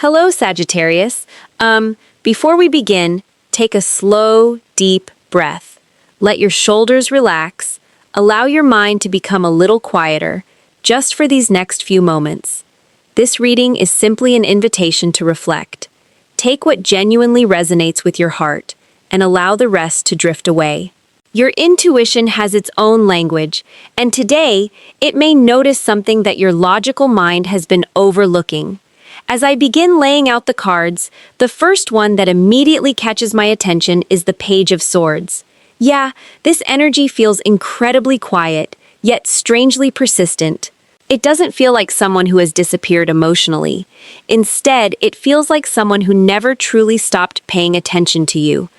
Hello, Sagittarius. Before we begin, take a slow, deep breath. Let your shoulders relax. Allow your mind to become a little quieter, just for these next few moments. This reading is simply an invitation to reflect. Take what genuinely resonates with your heart, and allow the rest to drift away. Your intuition has its own language, and today, it may notice something that your logical mind has been overlooking. As I begin laying out the cards, the first one that immediately catches my attention is the Page of Swords. Yeah, this energy feels incredibly quiet, yet strangely persistent. It doesn't feel like someone who has disappeared emotionally. Instead, it feels like someone who never truly stopped paying attention to you.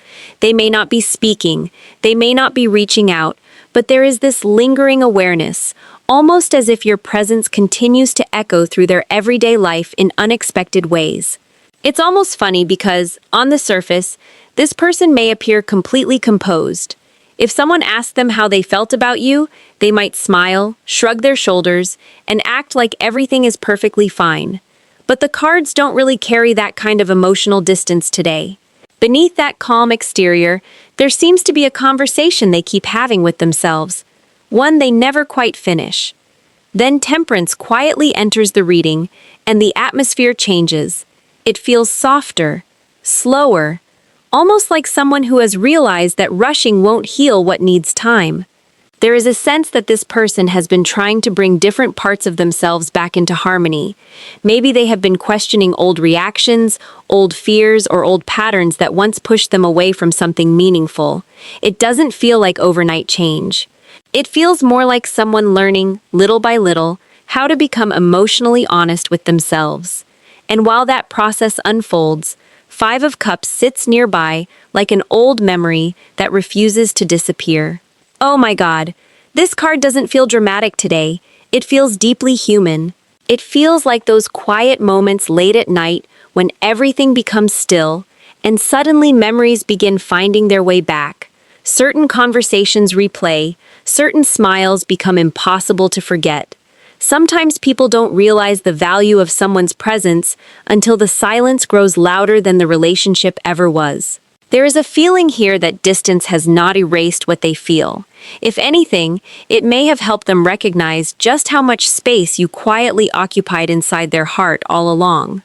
They may not be speaking, they may not be reaching out, but there is this lingering awareness, almost as if your presence continues to echo through their everyday life in unexpected ways. It's almost funny because, on the surface, this person may appear completely composed. If someone asked them how they felt about you, they might smile, shrug their shoulders, and act like everything is perfectly fine. But the cards don't really carry that kind of emotional distance today. Beneath that calm exterior, there seems to be a conversation they keep having with themselves, one they never quite finish. Then Temperance quietly enters the reading, and the atmosphere changes. It feels softer, slower, almost like someone who has realized that rushing won't heal what needs time. There is a sense that this person has been trying to bring different parts of themselves back into harmony. Maybe they have been questioning old reactions, old fears, or old patterns that once pushed them away from something meaningful. It doesn't feel like overnight change. It feels more like someone learning, little by little, how to become emotionally honest with themselves. And while that process unfolds, Five of Cups sits nearby like an old memory that refuses to disappear. Oh my God, this card doesn't feel dramatic today. It feels deeply human. It feels like those quiet moments late at night when everything becomes still and suddenly memories begin finding their way back. Certain conversations replay, certain smiles become impossible to forget. Sometimes people don't realize the value of someone's presence until the silence grows louder than the relationship ever was. There is a feeling here that distance has not erased what they feel. If anything, it may have helped them recognize just how much space you quietly occupied inside their heart all along.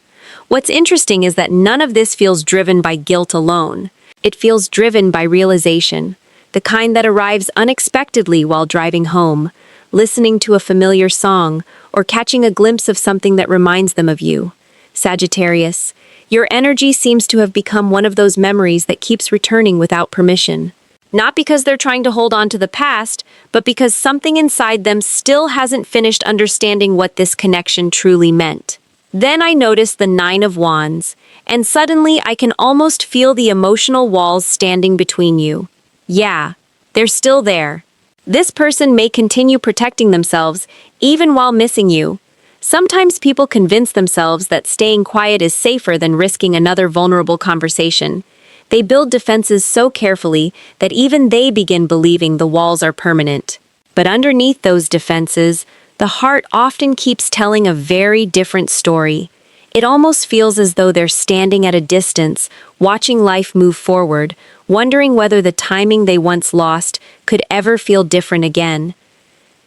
What's interesting is that none of this feels driven by guilt alone. It feels driven by realization, the kind that arrives unexpectedly while driving home, listening to a familiar song, or catching a glimpse of something that reminds them of you. Sagittarius, your energy seems to have become one of those memories that keeps returning without permission. Not because they're trying to hold on to the past, but because something inside them still hasn't finished understanding what this connection truly meant. Then I noticed the Nine of Wands, and suddenly I can almost feel the emotional walls standing between you. Yeah, they're still there. This person may continue protecting themselves, even while missing you. Sometimes people convince themselves that staying quiet is safer than risking another vulnerable conversation. They build defenses so carefully that even they begin believing the walls are permanent. But underneath those defenses, the heart often keeps telling a very different story. It almost feels as though they're standing at a distance, watching life move forward, wondering whether the timing they once lost could ever feel different again.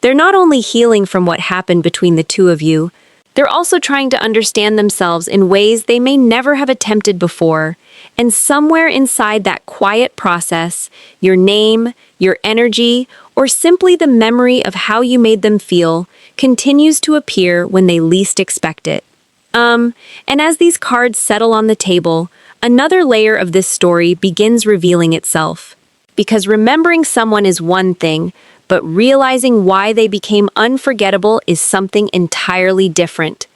They're not only healing from what happened between the two of you, they're also trying to understand themselves in ways they may never have attempted before. And somewhere inside that quiet process, your name, your energy, or simply the memory of how you made them feel continues to appear when they least expect it. And as these cards settle on the table, another layer of this story begins revealing itself. Because remembering someone is one thing, but realizing why they became unforgettable is something entirely different.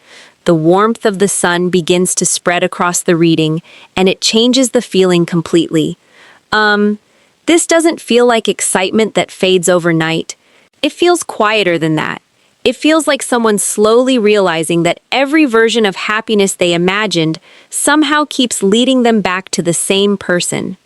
The warmth of the sun begins to spread across the reading, and it changes the feeling completely. This doesn't feel like excitement that fades overnight. It feels quieter than that. It feels like someone slowly realizing that every version of happiness they imagined somehow keeps leading them back to the same person.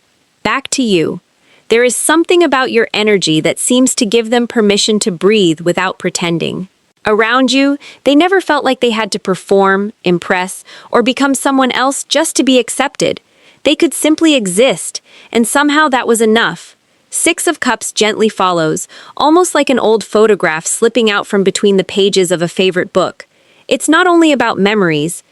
Back to you. There is something about your energy that seems to give them permission to breathe without pretending. Around you, they never felt like they had to perform, impress, or become someone else just to be accepted. They could simply exist, and somehow that was enough. Six of Cups gently follows, almost like an old photograph slipping out from between the pages of a favorite book. It's not only about memories,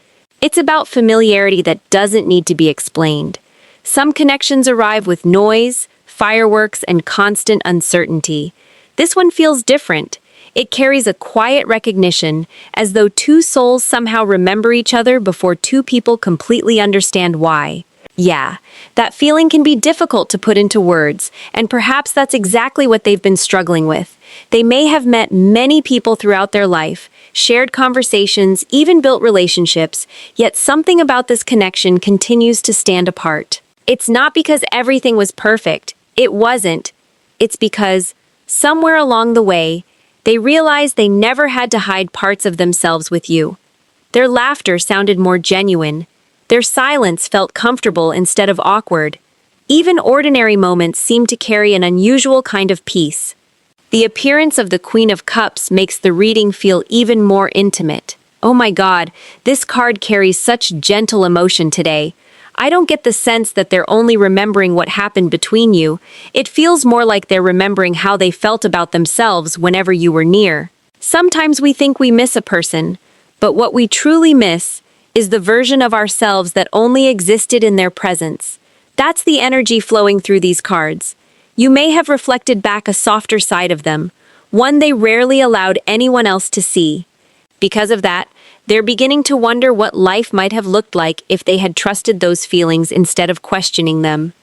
it's about familiarity that doesn't need to be explained. Some connections arrive with noise, fireworks, and constant uncertainty. This one feels different. It carries a quiet recognition, as though two souls somehow remember each other before two people completely understand why. Yeah, that feeling can be difficult to put into words, and perhaps that's exactly what they've been struggling with. They may have met many people throughout their life, shared conversations, even built relationships, yet something about this connection continues to stand apart. It's not because everything was perfect. It wasn't. It's because, somewhere along the way, they realized they never had to hide parts of themselves with you. Their laughter sounded more genuine. Their silence felt comfortable instead of awkward. Even ordinary moments seemed to carry an unusual kind of peace. The appearance of the Queen of Cups makes the reading feel even more intimate. Oh my God, this card carries such gentle emotion today. I don't get the sense that they're only remembering what happened between you. It feels more like they're remembering how they felt about themselves whenever you were near. Sometimes we think we miss a person, but what we truly miss is the version of ourselves that only existed in their presence. That's the energy flowing through these cards. You may have reflected back a softer side of them, one they rarely allowed anyone else to see. Because of that, they're beginning to wonder what life might have looked like if they had trusted those feelings instead of questioning them.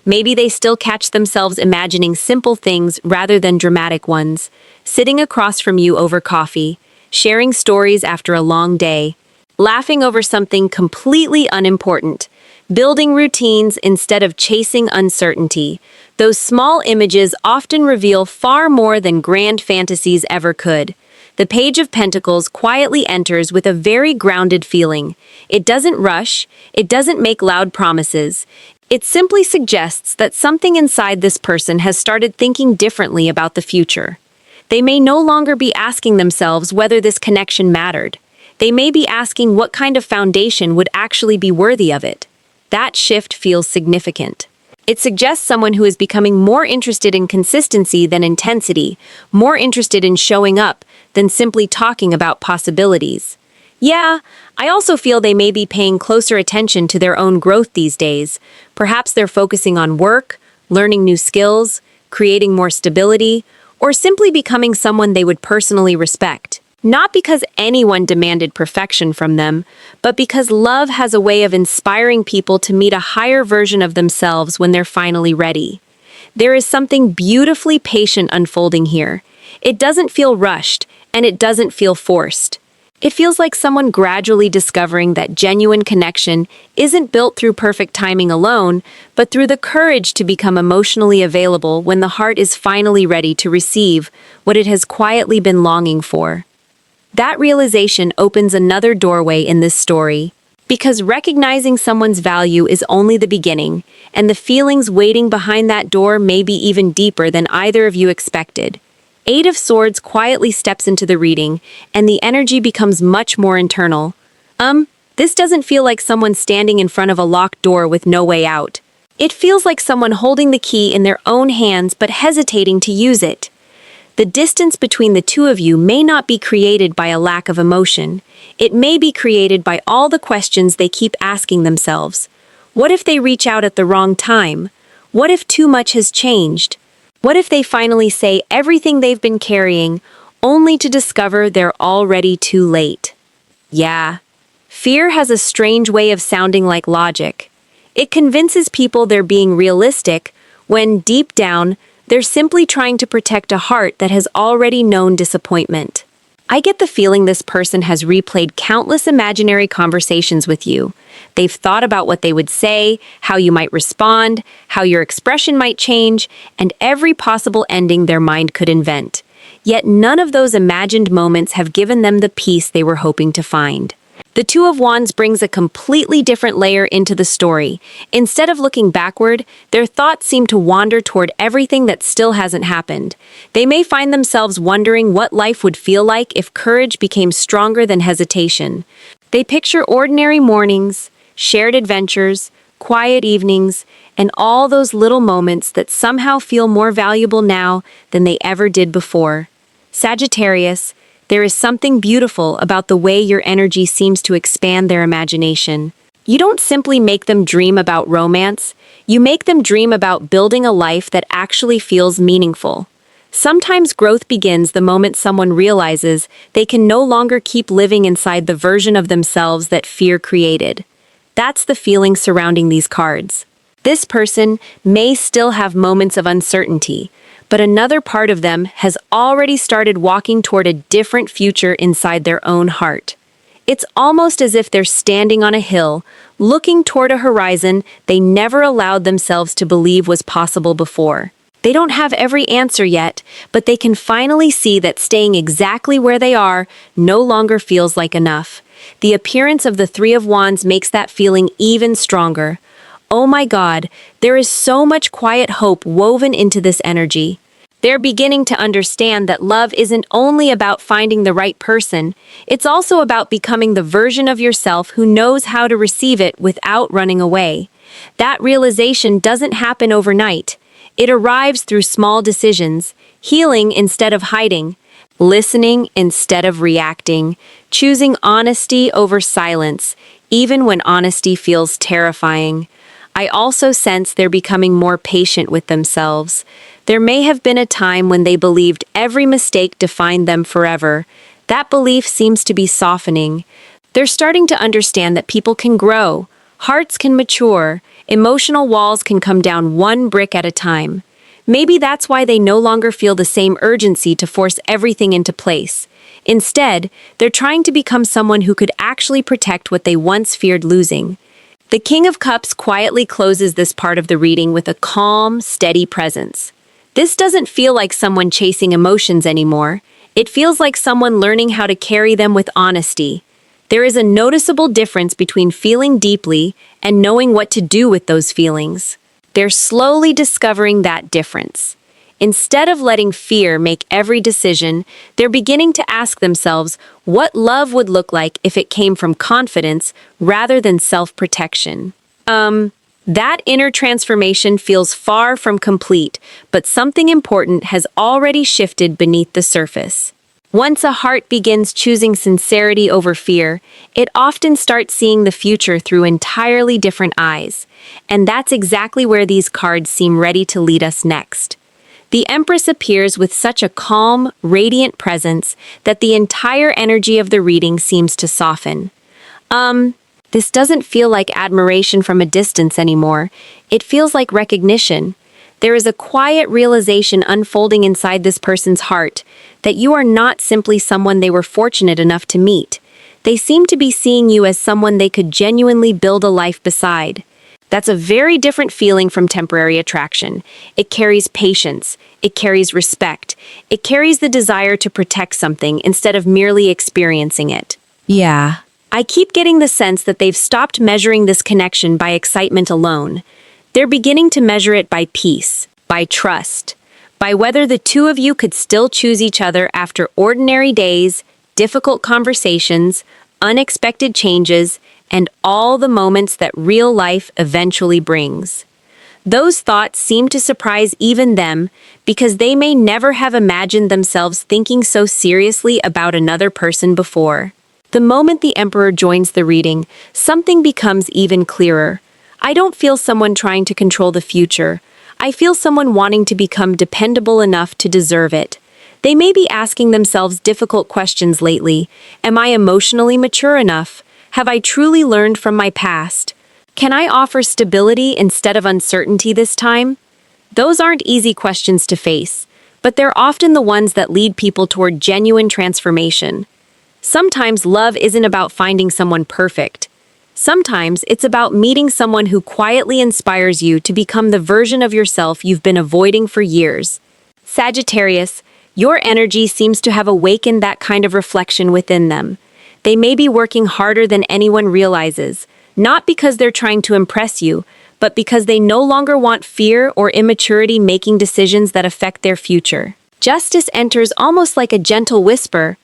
Maybe they still catch themselves imagining simple things rather than dramatic ones, sitting across from you over coffee, sharing stories after a long day, laughing over something completely unimportant, building routines instead of chasing uncertainty. Those small images often reveal far more than grand fantasies ever could. The Page of Pentacles quietly enters with a very grounded feeling. It doesn't rush, it doesn't make loud promises. It simply suggests that something inside this person has started thinking differently about the future. They may no longer be asking themselves whether this connection mattered. They may be asking what kind of foundation would actually be worthy of it. That shift feels significant. It suggests someone who is becoming more interested in consistency than intensity, more interested in showing up than simply talking about possibilities. Yeah, I also feel they may be paying closer attention to their own growth these days. Perhaps they're focusing on work, learning new skills, creating more stability, or simply becoming someone they would personally respect. Not because anyone demanded perfection from them, but because love has a way of inspiring people to meet a higher version of themselves when they're finally ready. There is something beautifully patient unfolding here. It doesn't feel rushed, and it doesn't feel forced. It feels like someone gradually discovering that genuine connection isn't built through perfect timing alone, but through the courage to become emotionally available when the heart is finally ready to receive what it has quietly been longing for. That realization opens another doorway in this story, because recognizing someone's value is only the beginning, and the feelings waiting behind that door may be even deeper than either of you expected. Eight of Swords quietly steps into the reading, and the energy becomes much more internal. This doesn't feel like someone standing in front of a locked door with no way out. It feels like someone holding the key in their own hands but hesitating to use it. The distance between the two of you may not be created by a lack of emotion. It may be created by all the questions they keep asking themselves. What if they reach out at the wrong time? What if too much has changed? What if they finally say everything they've been carrying, only to discover they're already too late? Yeah, fear has a strange way of sounding like logic. It convinces people they're being realistic, when deep down, they're simply trying to protect a heart that has already known disappointment. I get the feeling this person has replayed countless imaginary conversations with you. They've thought about what they would say, how you might respond, how your expression might change, and every possible ending their mind could invent. Yet none of those imagined moments have given them the peace they were hoping to find. The Two of Wands brings a completely different layer into the story. Instead of looking backward, their thoughts seem to wander toward everything that still hasn't happened. They may find themselves wondering what life would feel like if courage became stronger than hesitation. They picture ordinary mornings, shared adventures, quiet evenings, and all those little moments that somehow feel more valuable now than they ever did before. Sagittarius, there is something beautiful about the way your energy seems to expand their imagination. You don't simply make them dream about romance, you make them dream about building a life that actually feels meaningful. Sometimes growth begins the moment someone realizes they can no longer keep living inside the version of themselves that fear created. That's the feeling surrounding these cards. This person may still have moments of uncertainty, but another part of them has already started walking toward a different future inside their own heart. It's almost as if they're standing on a hill, looking toward a horizon they never allowed themselves to believe was possible before. They don't have every answer yet, but they can finally see that staying exactly where they are no longer feels like enough. The appearance of the Three of Wands makes that feeling even stronger. Oh my God, there is so much quiet hope woven into this energy. They're beginning to understand that love isn't only about finding the right person, it's also about becoming the version of yourself who knows how to receive it without running away. That realization doesn't happen overnight. It arrives through small decisions, healing instead of hiding, listening instead of reacting, choosing honesty over silence, even when honesty feels terrifying. I also sense they're becoming more patient with themselves. There may have been a time when they believed every mistake defined them forever. That belief seems to be softening. They're starting to understand that people can grow, hearts can mature, emotional walls can come down one brick at a time. Maybe that's why they no longer feel the same urgency to force everything into place. Instead, they're trying to become someone who could actually protect what they once feared losing. The King of Cups quietly closes this part of the reading with a calm, steady presence. This doesn't feel like someone chasing emotions anymore. It feels like someone learning how to carry them with honesty. There is a noticeable difference between feeling deeply and knowing what to do with those feelings. They're slowly discovering that difference. Instead of letting fear make every decision, they're beginning to ask themselves what love would look like if it came from confidence rather than self-protection. That inner transformation feels far from complete, but something important has already shifted beneath the surface. Once a heart begins choosing sincerity over fear, it often starts seeing the future through entirely different eyes. And that's exactly where these cards seem ready to lead us next. The Empress appears with such a calm, radiant presence that the entire energy of the reading seems to soften. This doesn't feel like admiration from a distance anymore. It feels like recognition. There is a quiet realization unfolding inside this person's heart that you are not simply someone they were fortunate enough to meet. They seem to be seeing you as someone they could genuinely build a life beside. That's a very different feeling from temporary attraction. It carries patience. It carries respect. It carries the desire to protect something instead of merely experiencing it. Yeah. I keep getting the sense that they've stopped measuring this connection by excitement alone. They're beginning to measure it by peace, by trust, by whether the two of you could still choose each other after ordinary days, difficult conversations, unexpected changes, and all the moments that real life eventually brings. Those thoughts seem to surprise even them because they may never have imagined themselves thinking so seriously about another person before. The moment the Emperor joins the reading, something becomes even clearer. I don't feel someone trying to control the future. I feel someone wanting to become dependable enough to deserve it. They may be asking themselves difficult questions lately. Am I emotionally mature enough? Have I truly learned from my past? Can I offer stability instead of uncertainty this time? Those aren't easy questions to face, but they're often the ones that lead people toward genuine transformation. Sometimes love isn't about finding someone perfect. Sometimes it's about meeting someone who quietly inspires you to become the version of yourself you've been avoiding for years. Sagittarius, your energy seems to have awakened that kind of reflection within them. They may be working harder than anyone realizes, not because they're trying to impress you, but because they no longer want fear or immaturity making decisions that affect their future. Justice enters almost like a gentle whisper.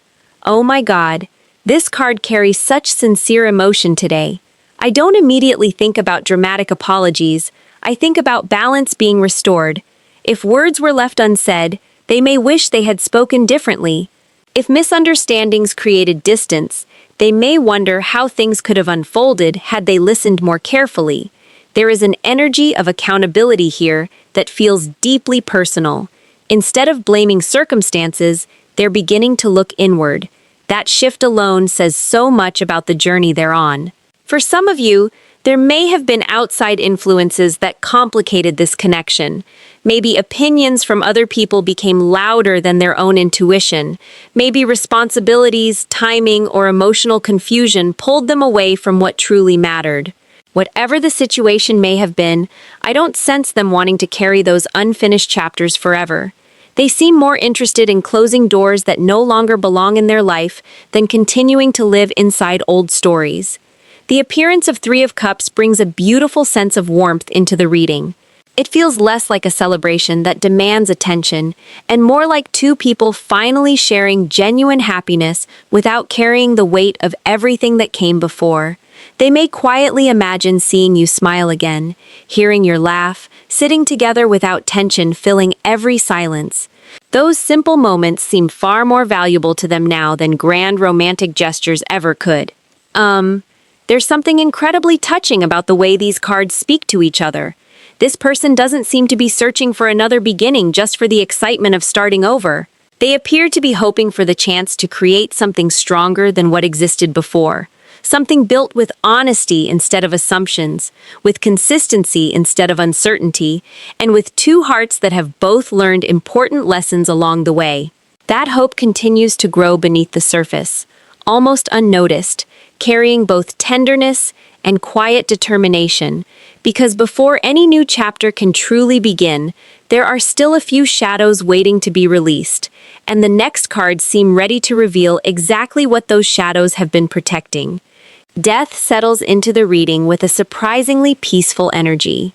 Oh my God, this card carries such sincere emotion today. I don't immediately think about dramatic apologies. I think about balance being restored. If words were left unsaid, they may wish they had spoken differently. If misunderstandings created distance, they may wonder how things could have unfolded had they listened more carefully. There is an energy of accountability here that feels deeply personal. Instead of blaming circumstances, they're beginning to look inward. That shift alone says so much about the journey they're on. For some of you, there may have been outside influences that complicated this connection. Maybe opinions from other people became louder than their own intuition. Maybe responsibilities, timing, or emotional confusion pulled them away from what truly mattered. Whatever the situation may have been, I don't sense them wanting to carry those unfinished chapters forever. They seem more interested in closing doors that no longer belong in their life than continuing to live inside old stories. The appearance of Three of Cups brings a beautiful sense of warmth into the reading. It feels less like a celebration that demands attention and more like two people finally sharing genuine happiness without carrying the weight of everything that came before. They may quietly imagine seeing you smile again, hearing your laugh, sitting together without tension filling every silence. Those simple moments seem far more valuable to them now than grand romantic gestures ever could. There's something incredibly touching about the way these cards speak to each other. This person doesn't seem to be searching for another beginning just for the excitement of starting over. They appear to be hoping for the chance to create something stronger than what existed before. Something built with honesty instead of assumptions, with consistency instead of uncertainty, and with two hearts that have both learned important lessons along the way. That hope continues to grow beneath the surface, almost unnoticed, carrying both tenderness and quiet determination, because before any new chapter can truly begin, there are still a few shadows waiting to be released, and the next cards seem ready to reveal exactly what those shadows have been protecting. Death settles into the reading with a surprisingly peaceful energy.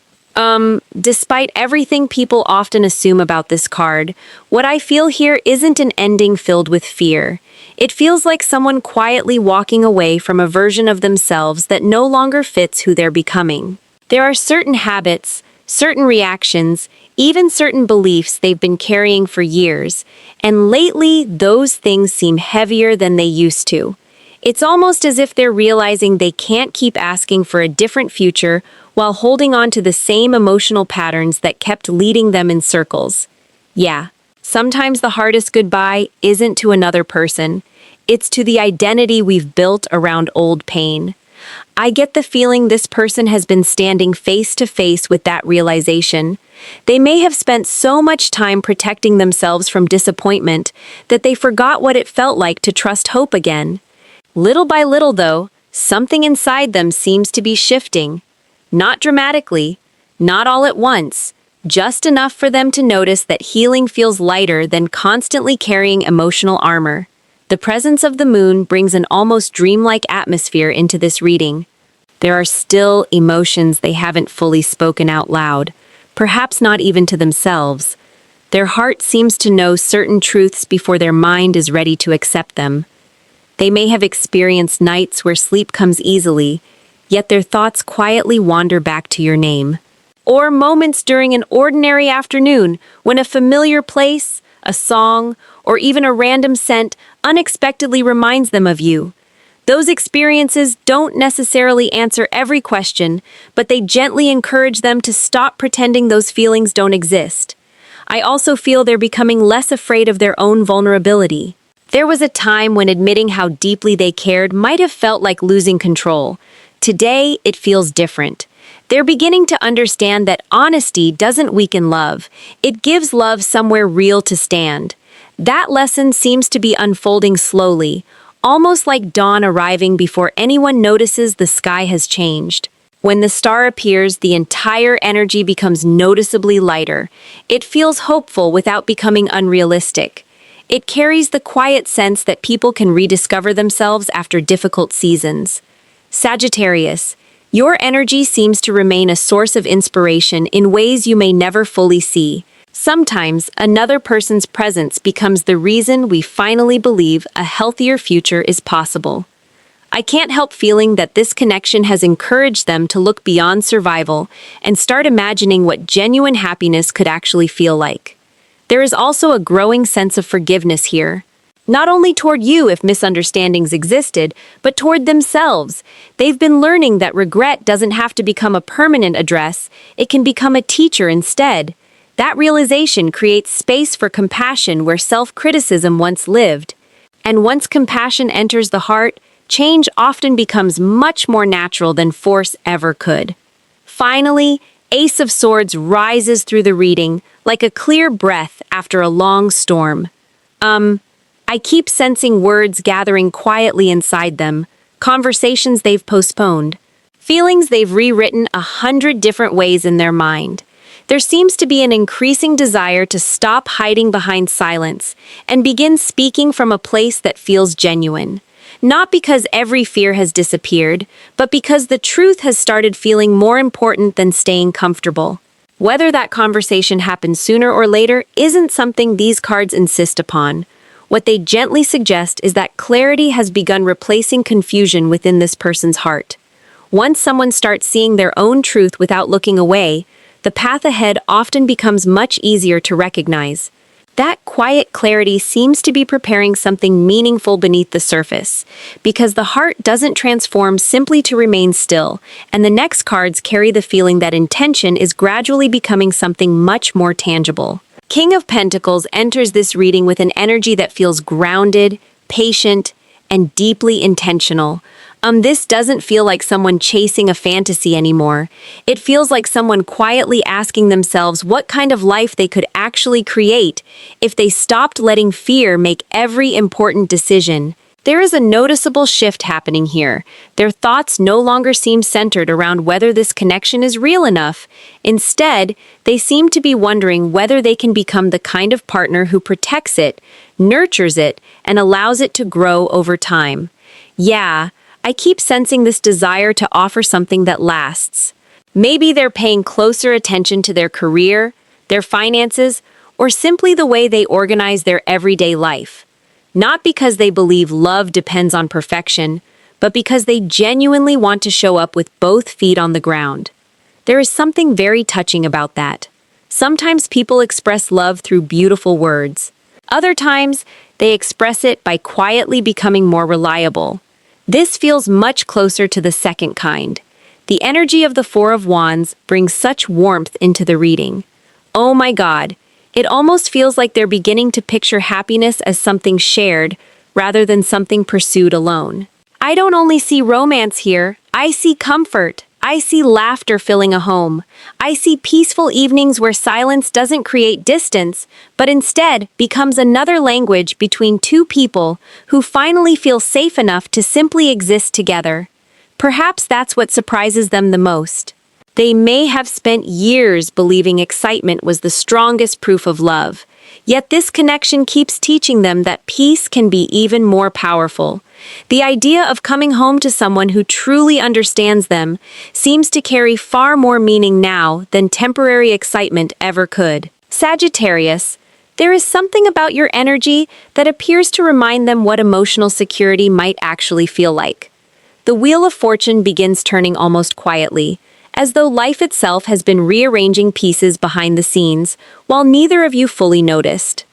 Despite everything people often assume about this card, what I feel here isn't an ending filled with fear. It feels like someone quietly walking away from a version of themselves that no longer fits who they're becoming. There are certain habits, certain reactions, even certain beliefs they've been carrying for years, and lately those things seem heavier than they used to. It's almost as if they're realizing they can't keep asking for a different future while holding on to the same emotional patterns that kept leading them in circles. Yeah, sometimes the hardest goodbye isn't to another person. It's to the identity we've built around old pain. I get the feeling this person has been standing face to face with that realization. They may have spent so much time protecting themselves from disappointment that they forgot what it felt like to trust hope again. Little by little, though, something inside them seems to be shifting. Not dramatically, not all at once, just enough for them to notice that healing feels lighter than constantly carrying emotional armor. The presence of the moon brings an almost dreamlike atmosphere into this reading. There are still emotions they haven't fully spoken out loud, perhaps not even to themselves. Their heart seems to know certain truths before their mind is ready to accept them. They may have experienced nights where sleep comes easily, yet their thoughts quietly wander back to your name. Or moments during an ordinary afternoon when a familiar place, a song, or even a random scent unexpectedly reminds them of you. Those experiences don't necessarily answer every question, but they gently encourage them to stop pretending those feelings don't exist. I also feel they're becoming less afraid of their own vulnerability. There was a time when admitting how deeply they cared might have felt like losing control. Today, it feels different. They're beginning to understand that honesty doesn't weaken love. It gives love somewhere real to stand. That lesson seems to be unfolding slowly, almost like dawn arriving before anyone notices the sky has changed. When the star appears, the entire energy becomes noticeably lighter. It feels hopeful without becoming unrealistic. It carries the quiet sense that people can rediscover themselves after difficult seasons. Sagittarius, your energy seems to remain a source of inspiration in ways you may never fully see. Sometimes, another person's presence becomes the reason we finally believe a healthier future is possible. I can't help feeling that this connection has encouraged them to look beyond survival and start imagining what genuine happiness could actually feel like. There is also a growing sense of forgiveness here. Not only toward you if misunderstandings existed, but toward themselves. They've been learning that regret doesn't have to become a permanent address, it can become a teacher instead. That realization creates space for compassion where self-criticism once lived. And once compassion enters the heart, change often becomes much more natural than force ever could. Finally, Ace of Swords rises through the reading like a clear breath after a long storm. I keep sensing words gathering quietly inside them, conversations they've postponed, feelings they've rewritten 100 different ways in their mind. There seems to be an increasing desire to stop hiding behind silence and begin speaking from a place that feels genuine. Not because every fear has disappeared, but because the truth has started feeling more important than staying comfortable. Whether that conversation happens sooner or later isn't something these cards insist upon. What they gently suggest is that clarity has begun replacing confusion within this person's heart. Once someone starts seeing their own truth without looking away, the path ahead often becomes much easier to recognize. That quiet clarity seems to be preparing something meaningful beneath the surface, because the heart doesn't transform simply to remain still, and the next cards carry the feeling that intention is gradually becoming something much more tangible. King of Pentacles enters this reading with an energy that feels grounded, patient, and deeply intentional. This doesn't feel like someone chasing a fantasy anymore. It feels like someone quietly asking themselves what kind of life they could actually create if they stopped letting fear make every important decision. There is a noticeable shift happening here. Their thoughts no longer seem centered around whether this connection is real enough. Instead, they seem to be wondering whether they can become the kind of partner who protects it, nurtures it, and allows it to grow over time. Yeah, I keep sensing this desire to offer something that lasts. Maybe they're paying closer attention to their career, their finances, or simply the way they organize their everyday life. Not because they believe love depends on perfection, but because they genuinely want to show up with both feet on the ground. There is something very touching about that. Sometimes people express love through beautiful words. Other times, they express it by quietly becoming more reliable. This feels much closer to the second kind. The energy of the Four of Wands brings such warmth into the reading. Oh my God, it almost feels like they're beginning to picture happiness as something shared rather than something pursued alone. I don't only see romance here, I see comfort. I see laughter filling a home. I see peaceful evenings where silence doesn't create distance, but instead becomes another language between two people who finally feel safe enough to simply exist together. Perhaps that's what surprises them the most. They may have spent years believing excitement was the strongest proof of love, yet this connection keeps teaching them that peace can be even more powerful. The idea of coming home to someone who truly understands them seems to carry far more meaning now than temporary excitement ever could. Sagittarius, there is something about your energy that appears to remind them what emotional security might actually feel like. The Wheel of Fortune begins turning almost quietly, as though life itself has been rearranging pieces behind the scenes, while neither of you fully noticed.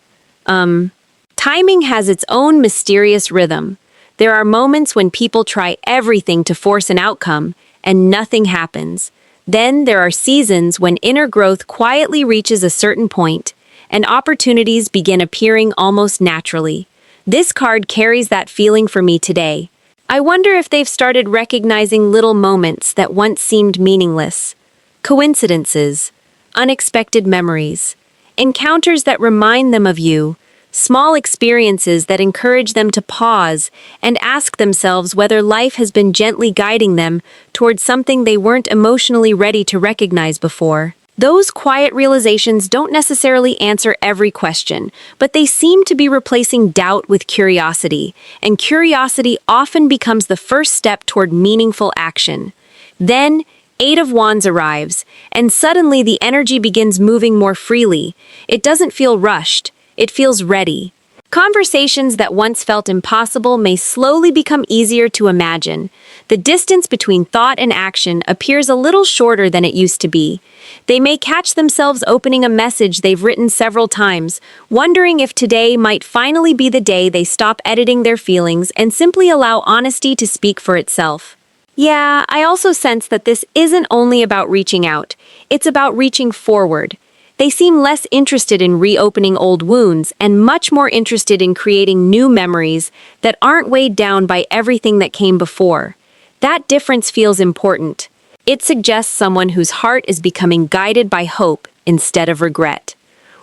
Timing has its own mysterious rhythm. There are moments when people try everything to force an outcome, and nothing happens. Then there are seasons when inner growth quietly reaches a certain point, and opportunities begin appearing almost naturally. This card carries that feeling for me today. I wonder if they've started recognizing little moments that once seemed meaningless. Coincidences, unexpected memories, encounters that remind them of you, small experiences that encourage them to pause and ask themselves whether life has been gently guiding them towards something they weren't emotionally ready to recognize before. Those quiet realizations don't necessarily answer every question, but they seem to be replacing doubt with curiosity, and curiosity often becomes the first step toward meaningful action. Then, Eight of Wands arrives, and suddenly the energy begins moving more freely. It doesn't feel rushed, it feels ready. Conversations that once felt impossible may slowly become easier to imagine. The distance between thought and action appears a little shorter than it used to be. They may catch themselves opening a message they've written several times, wondering if today might finally be the day they stop editing their feelings and simply allow honesty to speak for itself. Yeah, I also sense that this isn't only about reaching out, it's about reaching forward. They seem less interested in reopening old wounds and much more interested in creating new memories that aren't weighed down by everything that came before. That difference feels important. It suggests someone whose heart is becoming guided by hope instead of regret.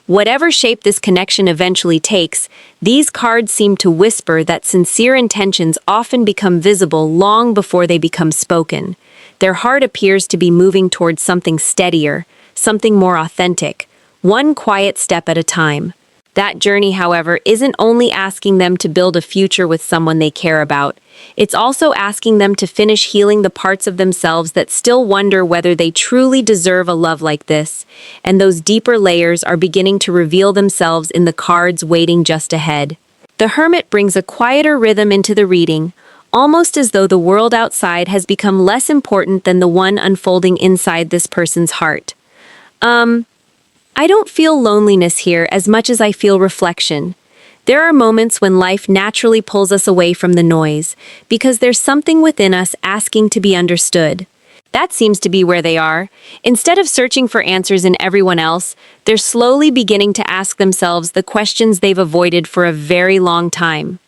Whatever shape this connection eventually takes, these cards seem to whisper that sincere intentions often become visible long before they become spoken. Their heart appears to be moving towards something steadier, something more authentic, one quiet step at a time. That journey, however, isn't only asking them to build a future with someone they care about. It's also asking them to finish healing the parts of themselves that still wonder whether they truly deserve a love like this. And those deeper layers are beginning to reveal themselves in the cards waiting just ahead. The Hermit brings a quieter rhythm into the reading, almost as though the world outside has become less important than the one unfolding inside this person's heart. I don't feel loneliness here as much as I feel reflection. There are moments when life naturally pulls us away from the noise, because there's something within us asking to be understood. That seems to be where they are. Instead of searching for answers in everyone else, they're slowly beginning to ask themselves the questions they've avoided for a very long time.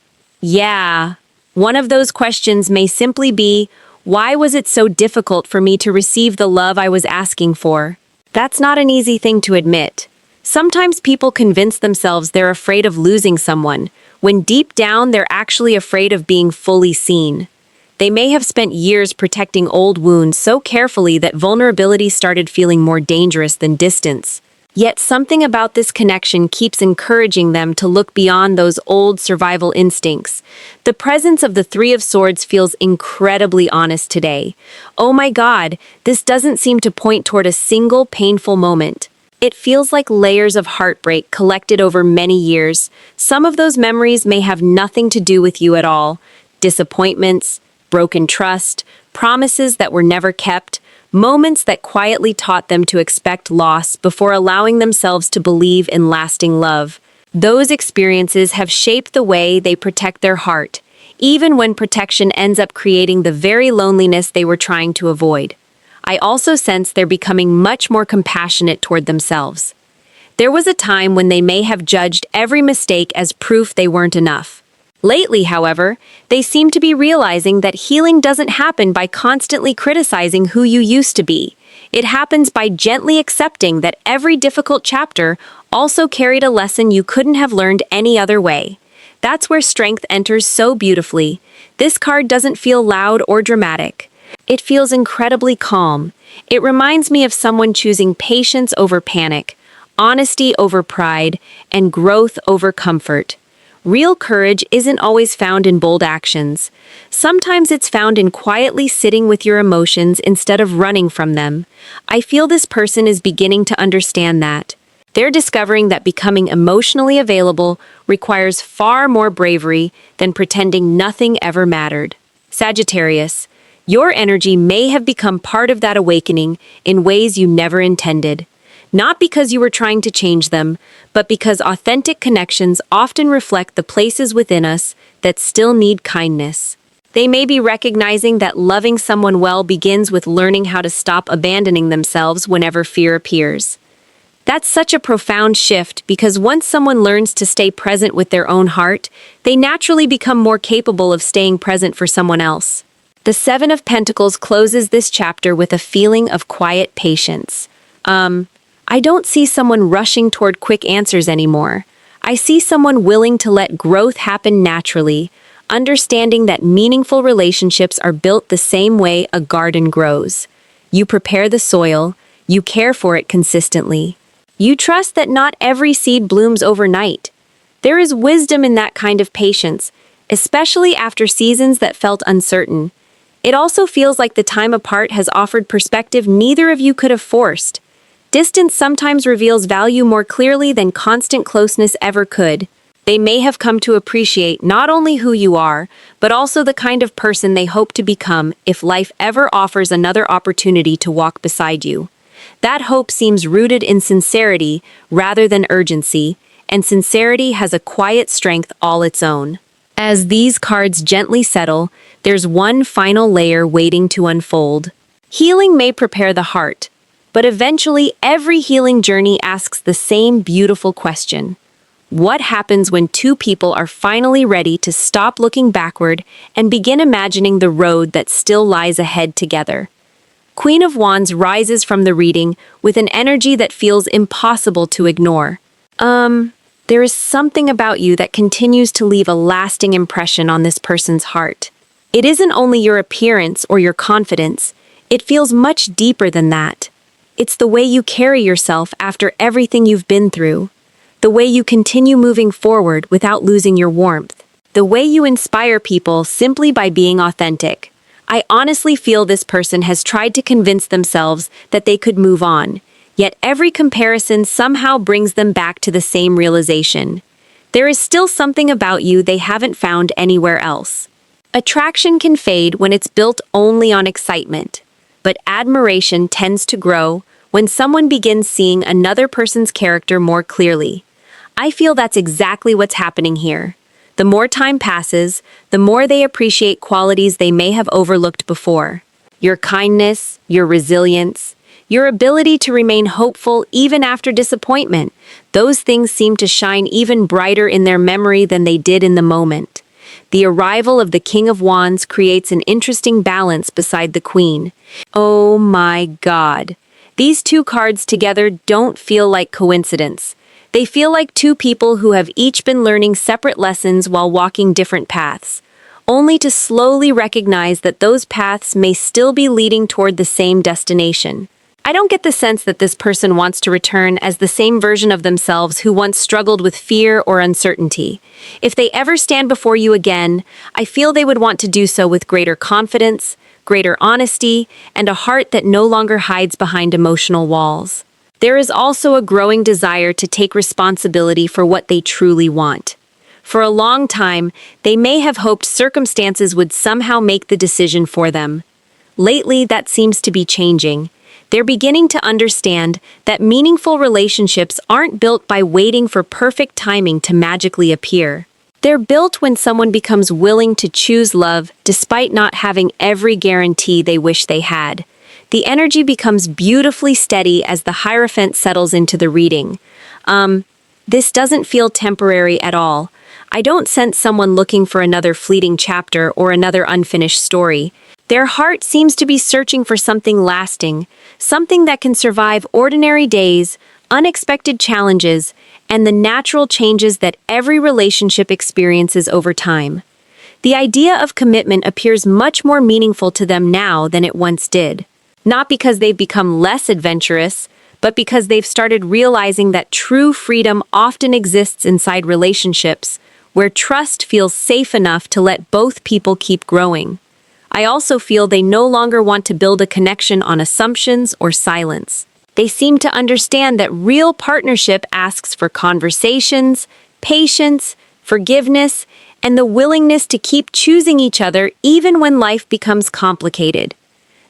Yeah, one of those questions may simply be, why was it so difficult for me to receive the love I was asking for? That's not an easy thing to admit. Sometimes people convince themselves they're afraid of losing someone, when deep down they're actually afraid of being fully seen. They may have spent years protecting old wounds so carefully that vulnerability started feeling more dangerous than distance. Yet something about this connection keeps encouraging them to look beyond those old survival instincts. The presence of the Three of Swords feels incredibly honest today. Oh my God, this doesn't seem to point toward a single painful moment. It feels like layers of heartbreak collected over many years. Some of those memories may have nothing to do with you at all. Disappointments, broken trust, promises that were never kept, moments that quietly taught them to expect loss before allowing themselves to believe in lasting love. Those experiences have shaped the way they protect their heart, even when protection ends up creating the very loneliness they were trying to avoid. I also sense they're becoming much more compassionate toward themselves. There was a time when they may have judged every mistake as proof they weren't enough. Lately, however, they seem to be realizing that healing doesn't happen by constantly criticizing who you used to be. It happens by gently accepting that every difficult chapter also carried a lesson you couldn't have learned any other way. That's where strength enters so beautifully. This card doesn't feel loud or dramatic. It feels incredibly calm. It reminds me of someone choosing patience over panic, honesty over pride, and growth over comfort. Real courage isn't always found in bold actions. Sometimes it's found in quietly sitting with your emotions instead of running from them. I feel this person is beginning to understand that. They're discovering that becoming emotionally available requires far more bravery than pretending nothing ever mattered. Sagittarius, your energy may have become part of that awakening in ways you never intended. Not because you were trying to change them, but because authentic connections often reflect the places within us that still need kindness. They may be recognizing that loving someone well begins with learning how to stop abandoning themselves whenever fear appears. That's such a profound shift because once someone learns to stay present with their own heart, they naturally become more capable of staying present for someone else. The Seven of Pentacles closes this chapter with a feeling of quiet patience. I don't see someone rushing toward quick answers anymore. I see someone willing to let growth happen naturally, understanding that meaningful relationships are built the same way a garden grows. You prepare the soil, You care for it consistently. You trust that not every seed blooms overnight. There is wisdom in that kind of patience, especially after seasons that felt uncertain. It also feels like the time apart has offered perspective neither of you could have forced. Distance sometimes reveals value more clearly than constant closeness ever could. They may have come to appreciate not only who you are, but also the kind of person they hope to become if life ever offers another opportunity to walk beside you. That hope seems rooted in sincerity rather than urgency, and sincerity has a quiet strength all its own. As these cards gently settle, there's one final layer waiting to unfold. Healing may prepare the heart, but eventually every healing journey asks the same beautiful question. What happens when two people are finally ready to stop looking backward and begin imagining the road that still lies ahead together? Queen of Wands rises from the reading with an energy that feels impossible to ignore. There is something about you that continues to leave a lasting impression on this person's heart. It isn't only your appearance or your confidence, it feels much deeper than that. It's the way you carry yourself after everything you've been through. The way you continue moving forward without losing your warmth. The way you inspire people simply by being authentic. I honestly feel this person has tried to convince themselves that they could move on, yet every comparison somehow brings them back to the same realization. There is still something about you they haven't found anywhere else. Attraction can fade when it's built only on excitement, but admiration tends to grow when someone begins seeing another person's character more clearly. I feel that's exactly what's happening here. The more time passes, the more they appreciate qualities they may have overlooked before. Your kindness, your resilience, your ability to remain hopeful even after disappointment, those things seem to shine even brighter in their memory than they did in the moment. The arrival of the King of Wands creates an interesting balance beside the Queen. Oh my God. These two cards together don't feel like coincidence. They feel like two people who have each been learning separate lessons while walking different paths, only to slowly recognize that those paths may still be leading toward the same destination. I don't get the sense that this person wants to return as the same version of themselves who once struggled with fear or uncertainty. If they ever stand before you again, I feel they would want to do so with greater confidence, greater honesty, and a heart that no longer hides behind emotional walls. There is also a growing desire to take responsibility for what they truly want. For a long time, they may have hoped circumstances would somehow make the decision for them. Lately, that seems to be changing. They're beginning to understand that meaningful relationships aren't built by waiting for perfect timing to magically appear. They're built when someone becomes willing to choose love despite not having every guarantee they wish they had. The energy becomes beautifully steady as the Hierophant settles into the reading. This doesn't feel temporary at all. I don't sense someone looking for another fleeting chapter or another unfinished story. Their heart seems to be searching for something lasting, something that can survive ordinary days, unexpected challenges, and the natural changes that every relationship experiences over time. The idea of commitment appears much more meaningful to them now than it once did. Not because they've become less adventurous, but because they've started realizing that true freedom often exists inside relationships, where trust feels safe enough to let both people keep growing. I also feel they no longer want to build a connection on assumptions or silence. They seem to understand that real partnership asks for conversations, patience, forgiveness, and the willingness to keep choosing each other even when life becomes complicated.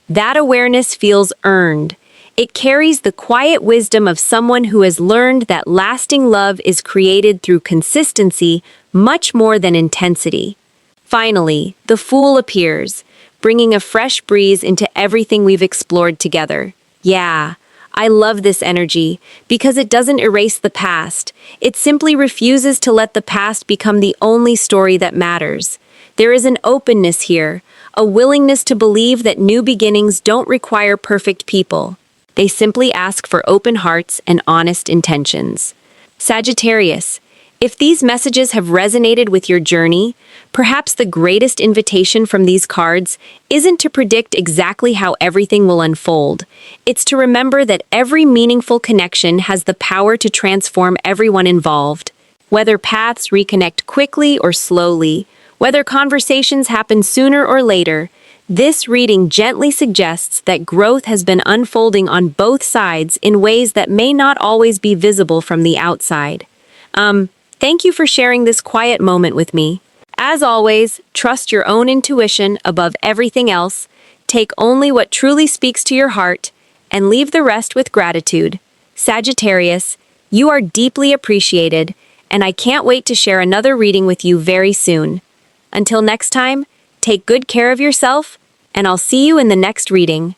That awareness feels earned. It carries the quiet wisdom of someone who has learned that lasting love is created through consistency much more than intensity. Finally, the Fool appears, bringing a fresh breeze into everything we've explored together. Yeah, I love this energy because it doesn't erase the past. It simply refuses to let the past become the only story that matters. There is an openness here, a willingness to believe that new beginnings don't require perfect people. They simply ask for open hearts and honest intentions. Sagittarius, If these messages have resonated with your journey, perhaps the greatest invitation from these cards isn't to predict exactly how everything will unfold. It's to remember that every meaningful connection has the power to transform everyone involved. Whether paths reconnect quickly or slowly, whether conversations happen sooner or later, this reading gently suggests that growth has been unfolding on both sides in ways that may not always be visible from the outside. Thank you for sharing this quiet moment with me. As always, trust your own intuition above everything else, take only what truly speaks to your heart, and leave the rest with gratitude. Sagittarius, you are deeply appreciated, and I can't wait to share another reading with you very soon. Until next time, take good care of yourself, and I'll see you in the next reading.